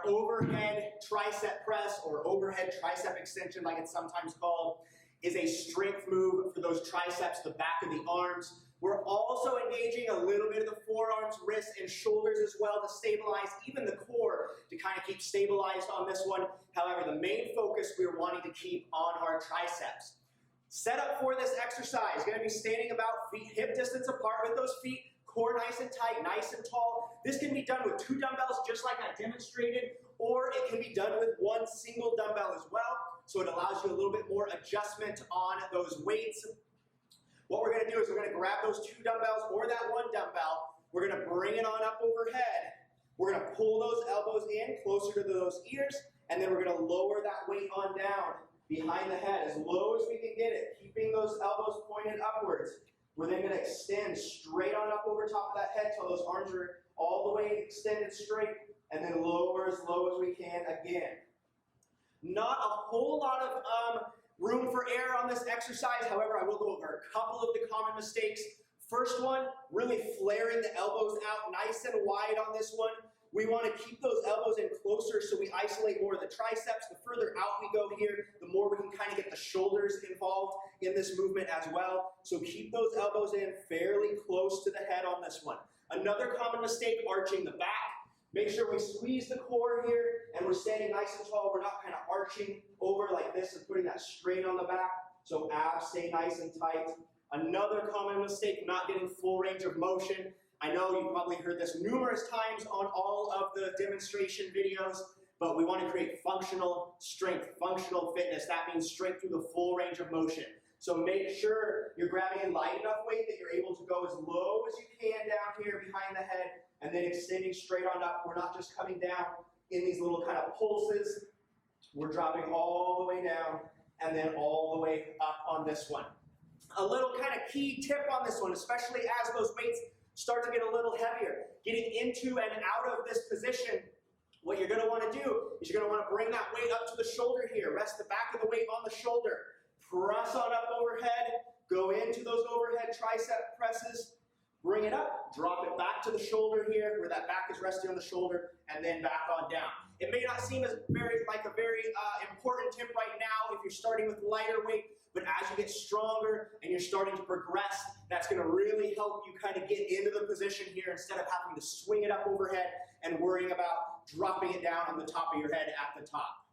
Our overhead tricep press, or overhead tricep extension like it's sometimes called, is a strength move for those triceps, the back of the arms. We're also engaging a little bit of the forearms, wrists, and shoulders as well to stabilize even the core to kind of keep stabilized on this one. However, the main focus we're wanting to keep on our triceps. Setup for this exercise, going to be standing about feet hip distance apart with those feet, core nice and tight, nice and tall. This can be done with 2 dumbbells just like I demonstrated, or it can be done with 1 single dumbbell as well. So it allows you a little bit more adjustment on those weights. What we're going to do is we're going to grab those 2 dumbbells or that 1 dumbbell. We're going to bring it on up overhead. We're going to pull those elbows in closer to those ears, and then we're going to lower that weight on down behind the head as low as we can get it, keeping those elbows pointed upwards. We're then going to extend straight on up over top of that head till those arms are all the way extended straight, and then lower as low as we can again. Not a whole lot of room for error on this exercise. However, I will go over a couple of the common mistakes. First one, really flaring the elbows out nice and wide on this one. We want to keep those elbows in closer so we isolate more of the triceps. The further out we go here, the more we can kind of get the shoulders involved in this movement as well. So keep those elbows in fairly close to the head on this one. Another common mistake, arching the back. Make sure we squeeze the core here and we're standing nice and tall. We're not kind of arching over like this and putting that strain on the back. So abs stay nice and tight. Another common mistake, not getting full range of motion. I know you've probably heard this numerous times on all of the demonstration videos, but we want to create functional strength, functional fitness. That means strength through the full range of motion. So make sure you're grabbing a light enough weight that you're able to go as low as you can down here behind the head and then extending straight on up. We're not just coming down in these little kind of pulses. We're dropping all the way down and then all the way up on this one. A little kind of key tip on this one, especially as those weights start to get a little heavier. Getting into and out of this position, what you're going to want to do is you're going to want to bring that weight up to the shoulder here. Rest the back of the weight on the shoulder. Press on up overhead. Go into those overhead tricep presses. Bring it up. Drop it back to the shoulder here where that back is resting on the shoulder, and then back on down. It may not seem as like a very important tip right now if you're starting with lighter weight, but as you get stronger and you're starting to progress, that's going to really help you kind of get into the position here instead of having to swing it up overhead and worrying about dropping it down on the top of your head at the top.